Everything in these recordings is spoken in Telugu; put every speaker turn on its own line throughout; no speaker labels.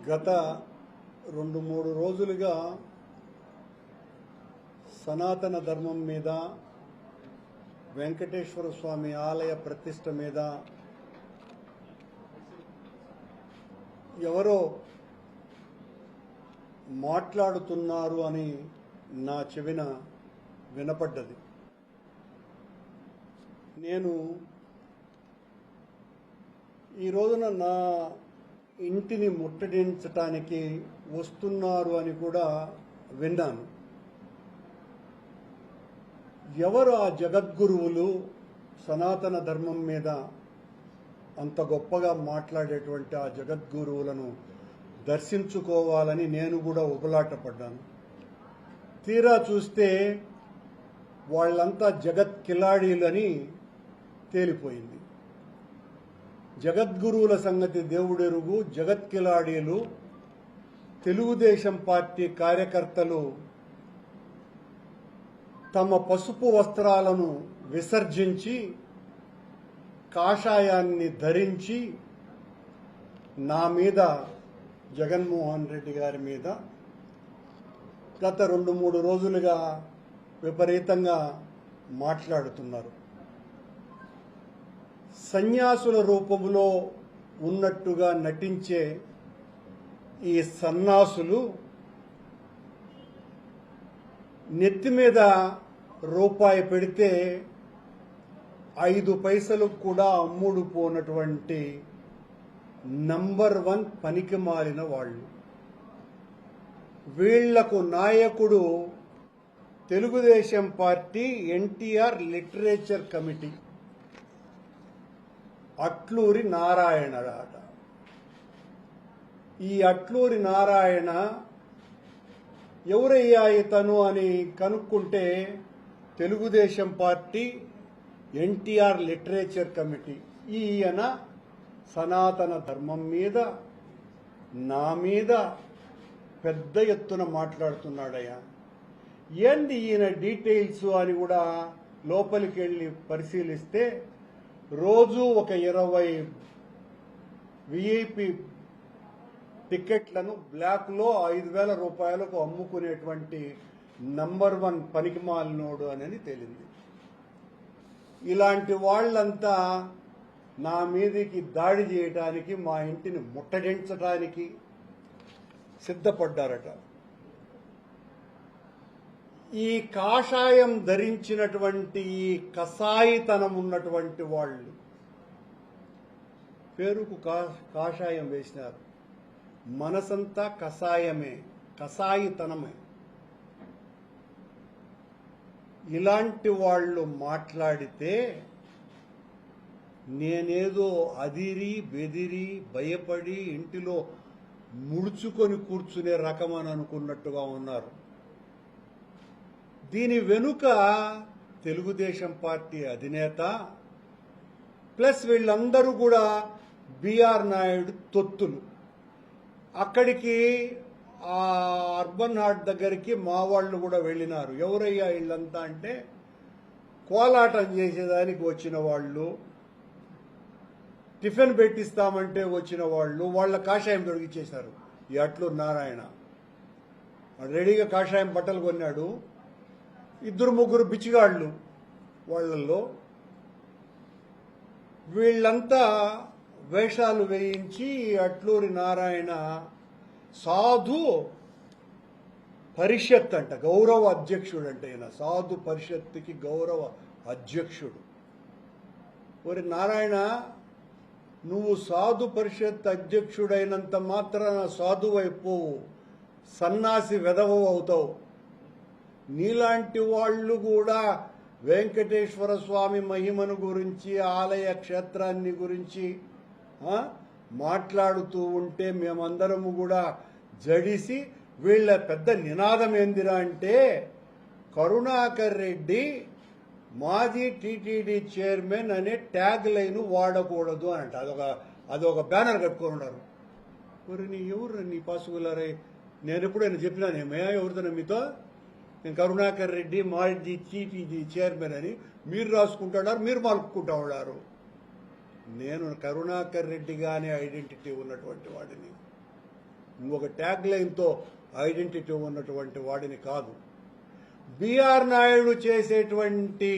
గత 2-3 రోజులుగా సనాతన ధర్మం మీద వెంకటేశ్వర స్వామి ఆలయ ప్రతిష్ఠ మీద ఎవరో మాట్లాడుతున్నారు అని నా చెవిన వినపడ్డది. నేను ఈ రోజున నా ఇంటిని ముట్టడించటానికి వస్తున్నారు అని కూడా విన్నాను. ఎవరు ఆ జగద్గురువులు? సనాతన ధర్మం మీద అంత గొప్పగా మాట్లాడేటువంటి ఆ జగద్గురువులను దర్శించుకోవాలని నేను కూడా ఉబలాటపడ్డాను. తీరా చూస్తే వాళ్ళంతా జగత్ కిలాడీలని తేలిపోయింది. జగద్గురువుల సంగతి దేవుడెరుగు. జగత్ కిలాడీలు తెలుగుదేశం పార్టీ కార్యకర్తలు తమ పసుపు వస్త్రాలను విసర్జించి కాషాయాన్ని ధరించి నా మీద, జగన్మోహన్ రెడ్డి గారి మీద గత 2-3 రోజులుగా విపరీతంగా మాట్లాడుతున్నారు. సన్యాసుల రూపంలో ఉన్నట్టుగా నటించే ఈ సన్నాసులు నెత్తి మీద రూపాయి పెడితే 5 పైసలకు కూడా అమ్ముడు పోనటువంటి నంబర్ 1 పనికి మాలిన వాళ్ళు. వీళ్లకు నాయకుడు Telugu Desam party NTR literature committee Atluri Narayana అట. ఈ అట్లూరి నారాయణ ఎవరయ్యా ఇతను అని కనుక్కుంటే Telugu Desam party NTR literature committee. ఈయన సనాతన ధర్మం మీద, నా మీద పెద్ద ఎత్తున మాట్లాడుతున్నాడయ్యా. ఏంది ఈయన డీటెయిల్స్ అని కూడా లోపలికి వెళ్ళి పరిశీలిస్తే రోజు ఒక 20 విఐపి టికెట్లను బ్లాక్లో 5,000 రూపాయలకు అమ్ముకునేటువంటి నంబర్ 1 పనికిమాలినోడు అని తేలింది. ఇలాంటి వాళ్ళంతా నా మీదకి దాడి చేయటానికి, మా ఇంటిని ముట్టడించడానికి సిద్ధపడ్డారట. ఈ కాషాయం ధరించినటువంటి ఈ కసాయితనం ఉన్నటువంటి వాళ్ళు పేరుకు కాషాయం వేసినారు. మనసంతా కసాయమే, కసాయితనమే. ఇలాంటి వాళ్ళు మాట్లాడితే నేనేదో అదిరి బెదిరి భయపడి ఇంటిలో ముడుచుకొని కూర్చునే రకం అని అనుకున్నట్టుగా ఉన్నారు. దీని వెనుక తెలుగుదేశం పార్టీ అధినేత ప్లస్ వీళ్ళందరూ కూడా బిఆర్ నాయుడు తొత్తులు. అక్కడికి ఆ అర్బన్ హార్ట్ దగ్గరికి మా వాళ్ళు కూడా వెళ్ళినారు. ఎవరయ్యా వీళ్ళంతా అంటే కోలాటం చేసేదానికి వచ్చిన వాళ్ళు, టిఫిన్ పెట్టిస్తామంటే వచ్చిన వాళ్ళు. వాళ్ళ కాషాయం దొరికిచ్చేశారు. ఈ అట్లూరి నారాయణ రెడీగా కాషాయం బట్టలు కొన్నాడు. 2-3 బిచ్చిగాళ్ళు వాళ్ళల్లో. వీళ్ళంతా వేషాలు వేయించి అట్లూరి నారాయణ సాధు పరిషత్ అంట, గౌరవ అధ్యక్షుడు అంట. ఈయన సాధు పరిషత్తుకి గౌరవ అధ్యక్షుడు. ఒరి నారాయణ, నువ్వు సాధు పరిషత్ అధ్యక్షుడైనంత మాత్రాన సాధువైపోవు, సన్నాసి వెధవ అవుతావు. నీలాంటి వాళ్ళు కూడా వెంకటేశ్వర స్వామి మహిమను గురించి, ఆలయ క్షేత్రాన్ని గురించి మాట్లాడుతూ ఉంటే మేమందరము కూడా జడిసి, వీళ్ళ పెద్ద నినాదం ఏందిరా అంటే కరుణాకర్ రెడ్డి మాజీ టీటీడీ చైర్మన్ అనే ట్యాగ్ లైన్ వాడకూడదు అనంట. అదొక బ్యానర్ కట్టుకొని ఉన్నారు. మరి నీ ఎవరు నీ పాసుగులారే? నేను ఎప్పుడైనా చెప్పినానేమే ఎవరితో మీతో? నేను కరుణాకర్ రెడ్డి మాజీ టీటీడీ చైర్మన్ అని మీరు రాసుకుంటున్నారు, మీరు మలుపుకుంటా ఉన్నారు. నేను కరుణాకర్ రెడ్డిగానే ఐడెంటిటీ ఉన్నటువంటి వాడిని. ఇంకొక ట్యాగ్ లైన్తో ఐడెంటిటీ ఉన్నటువంటి వాడిని కాదు. బిఆర్ నాయుడు చేసేటువంటి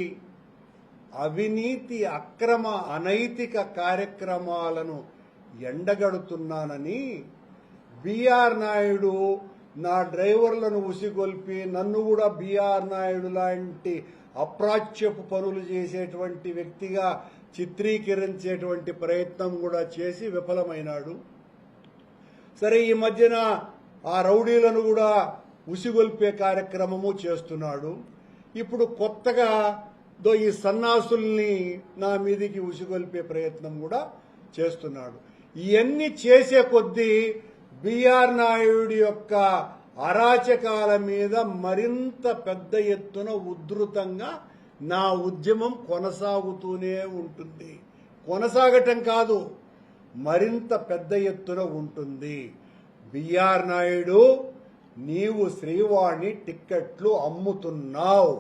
అవినీతి, అక్రమ, అనైతిక కార్యక్రమాలను ఎండగడుతున్నానని బిఆర్ నాయుడు నా డ్రైవర్లను ఉసిగొల్పి నన్ను కూడా బిఆర్ నాయుడు లాంటి అప్రాచ్యపు పనులు చేసేటువంటి వ్యక్తిగా చిత్రీకరించేటువంటి ప్రయత్నం కూడా చేసి విఫలమైనాడు. సరే, ఈ మధ్యన ఆ రౌడీలను కూడా ఉసిగొల్పే కార్యక్రమము చేస్తున్నాడు. ఇప్పుడు కొత్తగా ఈ సన్నాసుల్ని నా మీదికి ఉసిగొల్పే ప్రయత్నం కూడా చేస్తున్నాడు. ఇవన్నీ చేసే కొద్దీ బిఆర్ నాయుడు యొక్క అరాచకాల మీద మరింత పెద్ద ఎత్తున ఉధృతంగా నా ఉద్యమం కొనసాగుతూనే ఉంటుంది. కొనసాగటం కాదు, మరింత పెద్ద ఎత్తున ఉంటుంది. బిఆర్ నాయుడు, నీవు శ్రీవాణి టిక్కెట్లు అమ్ముతున్నావు.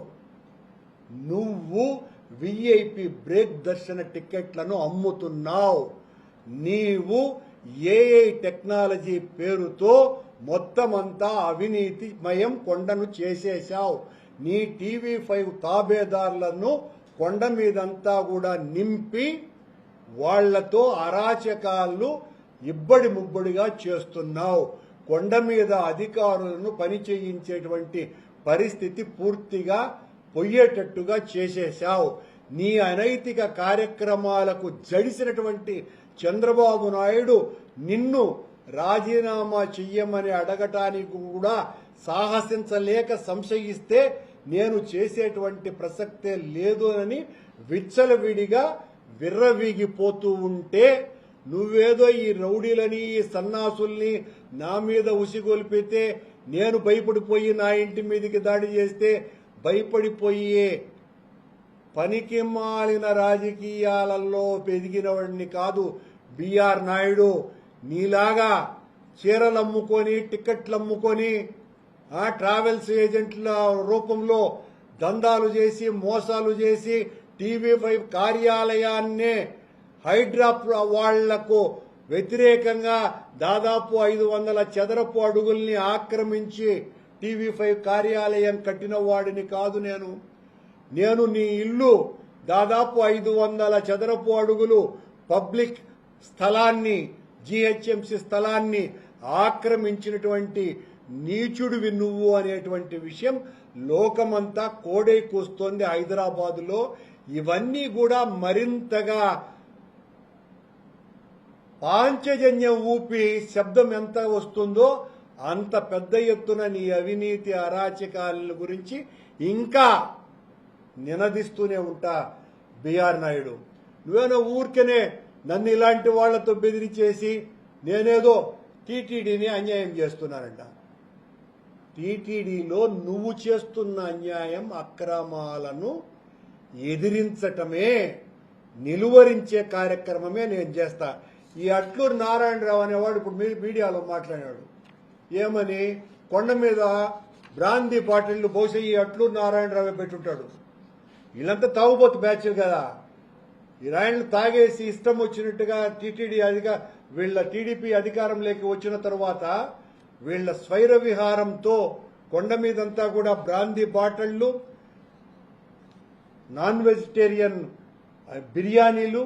నువ్వు విఐపి బ్రేక్ దర్శన టిక్కెట్లను అమ్ముతున్నావు. నీవు ఏఐ టెక్నాలజీ పేరుతో మొత్తమంతా అవినీతిమయం కొండను చేసేశావు. నీ TV5 తాబేదారులను కొండ మీదంతా కూడా నింపి వాళ్లతో అరాచకాలు ఇబ్బడి ముబ్బడిగా చేస్తున్నావు. కొండ మీద అధికారులను పని చేయించేటువంటి పరిస్థితి పూర్తిగా పొయ్యేటట్టుగా చేసేశావు. నీ అనైతిక కార్యక్రమాలకు జడిసినటువంటి చంద్రబాబు నాయుడు నిన్ను రాజీనామా చెయ్యమని అడగటానికి కూడా సాహసించలేక సంశయిస్తే నేను చేసేటువంటి ప్రసక్తే లేదు అని విచ్చలవిడిగా విర్రవీగిపోతూ ఉంటే, నువ్వేదో ఈ రౌడీలని, ఈ సన్నాసుల్ని నా మీద ఉసిగొల్పితే నేను భయపడిపోయి నా ఇంటి మీదకి దాడి చేస్తే భయపడిపోయే పనికి మాలిన రాజకీయాలలో పెరిగినవాడిని కాదు బిఆర్ నాయుడు. నీలాగా చీరలు అమ్ముకొని, టిక్కెట్లు అమ్ముకొని, ట్రావెల్స్ ఏజెంట్ల రూపంలో దందాలు చేసి, మోసాలు చేసి, TV5 కార్యాలయాన్నే హైడ్రా వాళ్లకు వ్యతిరేకంగా దాదాపు 500 చదరపు అడుగుల్ని ఆక్రమించి TV5 కార్యాలయం కట్టిన వాడిని కాదు నేను నీ ఇల్లు దాదాపు 500 చదరపు అడుగులు పబ్లిక్ స్థలాన్ని, GHMC స్థలాన్ని ఆక్రమించినటువంటి నీచుడివి నువ్వు అనేటువంటి విషయం లోకమంతా కోడై కూస్తోంది హైదరాబాదులో. ఇవన్నీ కూడా మరింతగా పాంచజన్యం ఊపి శబ్దం ఎంత వస్తుందో అంత పెద్ద ఎత్తున నీ అవినీతి అరాచకాల గురించి ఇంకా నినదిస్తూనే ఉంటా బిఆర్ నాయుడు. నువ్వేనో ఊరికనే నన్ను ఇలాంటి వాళ్లతో బెదిరించేసి నేనేదో టీటీడీని అన్యాయం చేస్తున్నానంట. టీటీడీలో నువ్వు చేస్తున్న అన్యాయం, అక్రమాలను ఎదిరించటమే, నిలువరించే కార్యక్రమమే నేను చేస్తా. ఈ అట్లూరు నారాయణరావు అనేవాడు ఇప్పుడు మీడియాలో మాట్లాడాడు. ఏమని? కొండ మీద బ్రాందీ బాటిళ్లు బహుశా ఈ అట్లూరు నారాయణరావే పెట్టుంటాడు. వీళ్ళంతా తాగుబోతు బ్యాచ్ కదా. ఈ రాయళ్ళు తాగేసి ఇష్టం వచ్చినట్టుగా వీళ్ళ టీడీపీ అధికారంలోకి వచ్చిన తర్వాత వీళ్ళ స్వైర విహారంతో కొండ మీదంతా కూడా బ్రాందీ బాటిళ్లు, నాన్ వెజిటేరియన్ బిర్యానీలు,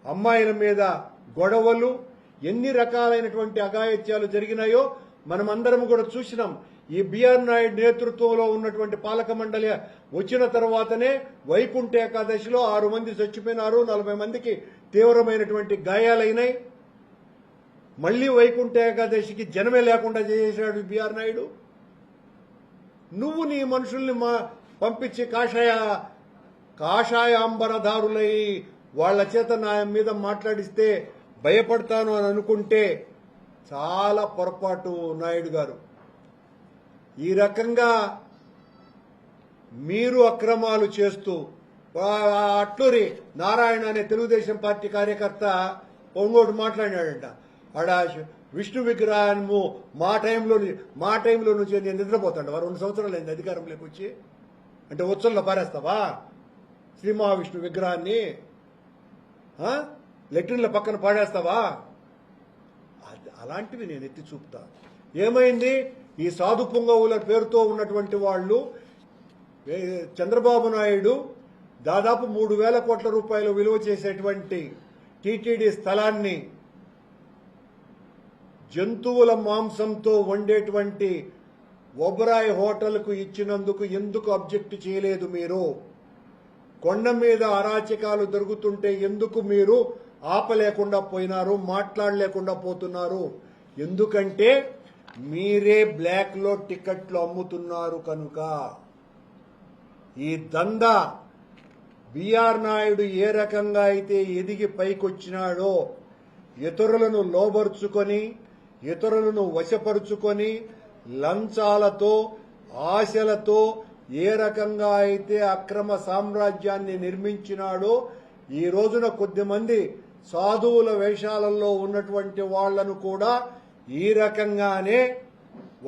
అమ్మాయిల మీద గొడవలు, ఎన్ని రకాలైనటువంటి అఘాయిత్యాలు జరిగినాయో మనమందరం కూడా చూసినాం. ఈ బిఆర్ నాయుడు నేతృత్వంలో ఉన్నటువంటి పాలక మండలి వచ్చిన తర్వాతనే వైకుంఠ ఏకాదశిలో 6 మంది చచ్చిపోయినారు, 40 మందికి తీవ్రమైనటువంటి గాయాలైనాయి. మళ్లీ వైకుంఠ ఏకాదశికి జనమే లేకుండా చేశాడు బిఆర్ నాయుడు. నువ్వు నీ మనుషుల్ని పంపించి కాషాయాంబరధారులై వాళ్ల చేత నా మీద మాట్లాడిస్తే భయపడతాను అని అనుకుంటే చాలా పొరపాటు నాయుడు గారు. ఈ రకంగా మీరు అక్రమాలు చేస్తూ అట్లూరి నారాయణ అనే తెలుగుదేశం పార్టీ కార్యకర్త పొంగోడు మాట్లాడాడంట. ఆడ విష్ణు విగ్రహాన్ని మా టైంలో నుంచి నేను నిద్రపోతాడు. 2 సంవత్సరాలు అయింది అధికారంలోకి వచ్చి. అంటే ఉత్సవంలో పారేస్తావా శ్రీ మహావిష్ణు విగ్రహాన్ని? లెట్రిన్ల పక్కన పాడేస్తావా? అలాంటివి నేను ఎత్తి చూపుతా. ఏమైంది? ఈ సాధు పుంగవుల పేరుతో ఉన్నటువంటి వాళ్ళు చంద్రబాబు నాయుడు దాదాపు 3,000 కోట్ల రూపాయలు విలువ చేసేటువంటి టీటీడీ స్థలాన్ని జంతువుల మాంసంతో వండేటువంటి ఒబరాయ్ హోటల్కు ఇచ్చినందుకు ఎందుకు అబ్జెక్ట్ చేయలేదు మీరు? కొండ మీద అరాచకాలు జరుగుతుంటే ఎందుకు మీరు ఆపలేకుండా పోయినారు, మాట్లాడలేకుండా పోతున్నారు? ఎందుకంటే మీరే బ్లాక్లో టికెట్లు అమ్ముతున్నారు కనుక. ఈ దందా బిఆర్ నాయుడు ఏ రకంగా అయితే ఎదిగి పైకొచ్చినాడో, ఇతరులను లోబరుచుకొని, ఇతరులను వశపరుచుకొని, లంచాలతో, ఆశలతో ఏ రకంగా అయితే అక్రమ సామ్రాజ్యాన్ని నిర్మించినాడో, ఈ రోజున కొద్దిమంది సాధువుల వేషాలలో ఉన్నటువంటి వాళ్లను కూడా ఈ రకంగానే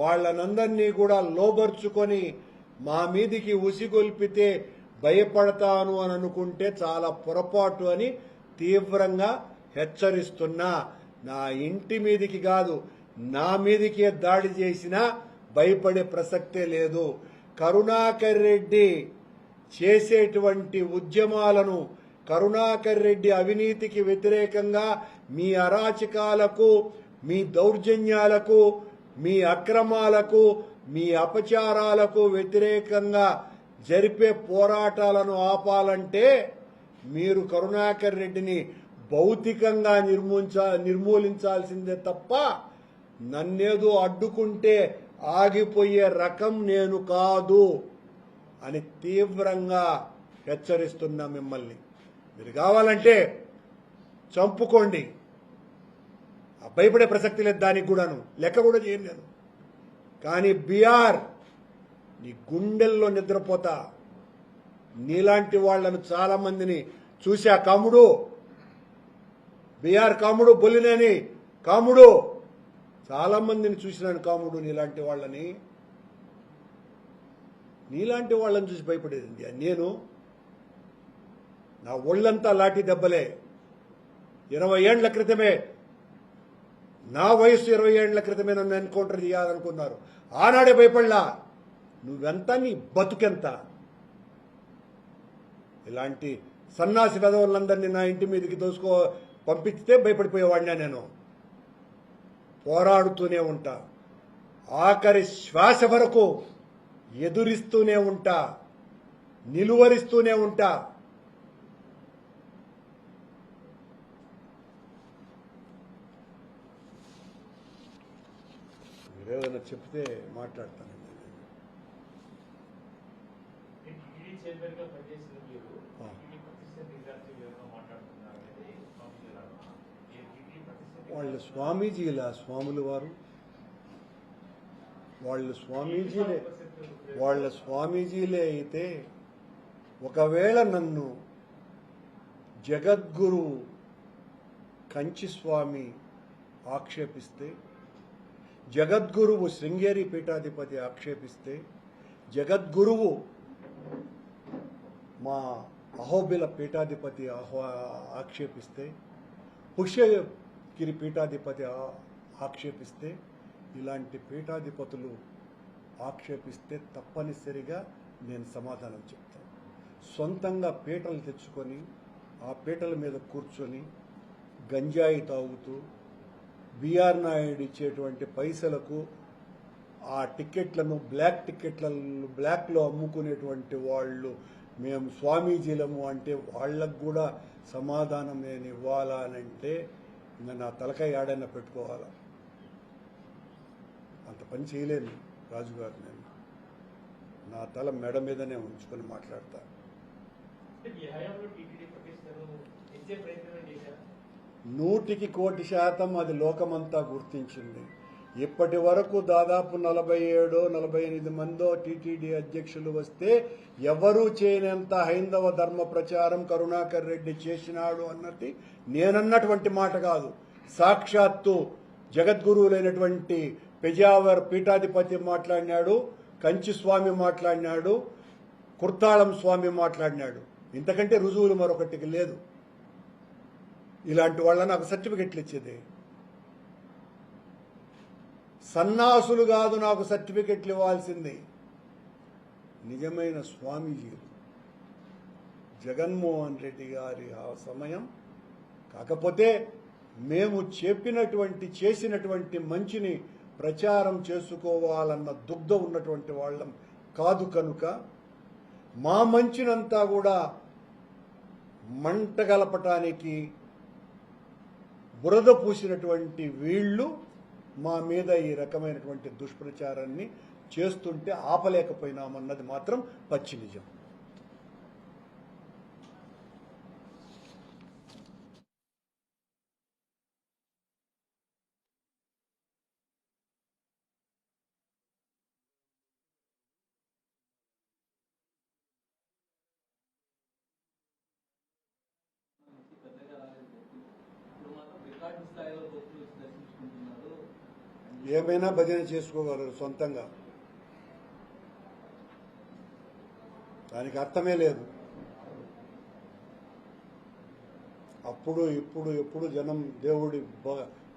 వాళ్ళనందరినీ కూడా లోబర్చుకొని మా మీదికి ఉసిగొల్పితే భయపడతాను అని అనుకుంటే చాలా పొరపాటు అని తీవ్రంగా హెచ్చరిస్తున్నా. నా ఇంటి మీదికి కాదు, నా మీదికే దాడి చేసినా భయపడే ప్రసక్తే లేదు. కరుణాకర్ రెడ్డి చేసేటువంటి ఉద్యమాలను, కరుణాకర్ రెడ్డి అవినీతికి వ్యతిరేకంగా, మీ అరాచకాలకు, మీ దౌర్జన్యాలకు, మీ అక్రమాలకు, మీ అపచారాలకు వ్యతిరేకంగా జరిపే పోరాటాలను ఆపాలంటే మీరు కరుణాకర్ రెడ్డిని భౌతికంగా నిర్మూలించాల్సిందే తప్ప నన్నేదో అడ్డుకుంటే ఆగిపోయే రకం నేను కాదు అని తీవ్రంగా హెచ్చరిస్తున్నా మిమ్మల్ని. మీరు కావాలంటే చంపుకోండి, భయపడే ప్రసక్తి లేదు, దానికి కూడాను లెక్క కూడా చేయను నేను. కానీ బిఆర్, నీ గుండెల్లో నిద్రపోతా. నీలాంటి వాళ్లను చాలా మందిని చూసా కాముడు, బిఆర్ కాముడు, బొల్లినేని కాముడు, చాలా మందిని చూసినాను కాముడు. నీలాంటి వాళ్ళని చూసి భయపడేది నేను. నా ఒళ్ళంతా లాఠీ దెబ్బలే. 20 ఏళ్ల క్రితమే, నా వయసు 20 ఏళ్ల క్రితమే నన్ను ఎన్కౌంటర్ చేయాలనుకున్నారు. ఆనాడే భయపడలా. నువ్వెంత, నీ బతుకెంత? ఇలాంటి సన్నాసి వెధవులందరినీ నా ఇంటి మీదకి పంపిస్తే భయపడిపోయేవాడినా నేను. పోరాడుతూనే ఉంటా, ఆఖరి శ్వాస వరకు ఎదురిస్తూనే ఉంటా, నిలువరిస్తూనే ఉంటా. మీరేదైనా చెప్తే మాట్లాడతాను. వాళ్ళ స్వామీజీల స్వాములు వారు, వాళ్ళ స్వామీజీలే అయితే ఒకవేళ నన్ను జగద్గురువు కంచి స్వామి ఆక్షేపిస్తే, జగద్గురువు శృంగేరి పీఠాధిపతి ఆక్షేపిస్తే, జగద్గురువు మా అహోబిల పీఠాధిపతి ఆక్షేపిస్తే, పుష్యగిరి పీఠాధిపతి ఆక్షేపిస్తే, ఇలాంటి పీఠాధిపతులు ఆక్షేపిస్తే తప్పనిసరిగా నేను సమాధానం చెప్తాను. సొంతంగా పీటలు తెచ్చుకొని ఆ పీటల మీద కూర్చొని గంజాయి తాగుతూ బిఆర్ నాయుడు ఇచ్చేటువంటి పైసలకు ఆ టికెట్లను బ్లాక్లో అమ్ముకునేటువంటి వాళ్ళు మేము స్వామీజీలము అంటే వాళ్ళకు కూడా సమాధానం నేను ఇవ్వాలా అనంటే ఇంకా నా తలకాయ ఆడైనా పెట్టుకోవాలా. అంత పని చేయలేను రాజుగారు. నేను నా తల మెడ మీదనే ఉంచుకొని మాట్లాడతా. 100% అది లోకమంతా గుర్తించింది. ఇప్పటి వరకు దాదాపు 47-48 మందో టీటీడీ అధ్యక్షులు వస్తే ఎవరూ చేయనంత హైందవ ధర్మ ప్రచారం కరుణాకర్ రెడ్డి చేసినాడు అన్నది నేనన్నటువంటి మాట కాదు. సాక్షాత్తు జగద్గురువులైనటువంటి పెజావర్ పీఠాధిపతి మాట్లాడినాడు, కంచి స్వామి మాట్లాడినాడు, కుర్తాళం స్వామి మాట్లాడినాడు. ఇంతకంటే రుజువులు మరొకటికి లేదు. ఇలాంటి వాళ్ళ నాకు సర్టిఫికెట్లు ఇచ్చేది. సన్నాసులు కాదు నాకు సర్టిఫికెట్లు ఇవ్వాల్సింది, నిజమైన స్వామీజీలు. జగన్మోహన్ రెడ్డి గారి ఆ సమయం. కాకపోతే మేము చేసినటువంటి మంచిని ప్రచారం చేసుకోవాలన్న దుగ్ధ ఉన్నటువంటి వాళ్ళం కాదు కనుక మా మంచినంతా కూడా మంటగలపటానికి బురద పూసినటువంటి వీళ్ళు మా మీద ఈ రకమైనటువంటి దుష్ప్రచారాన్ని చేస్తుంటే ఆపలేకపోయినామన్నది మాత్రం పచ్చి నిజం. ఏమైనా భజన చేసుకోగలరు సొంతంగా, దానికి అర్థమే లేదు. అప్పుడు ఇప్పుడు ఎప్పుడు జనం దేవుడి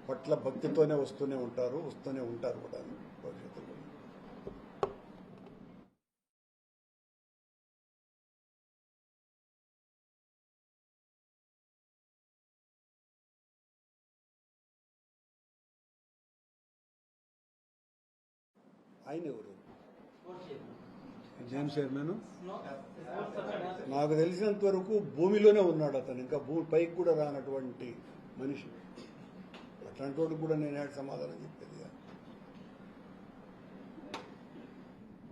పట్ల భక్తితోనే వస్తూనే ఉంటారు కూడా భవిష్యత్తులో. ఆయన ఎవరు? జేమ్స్ చైర్మన్ నాకు తెలిసినంత వరకు భూమిలోనే ఉన్నాడు అతను, ఇంకా భూమి పైకి కూడా రానటువంటి మనిషి. అట్లాంటి వాడికి కూడా నేను సమాధానం చెప్పేది.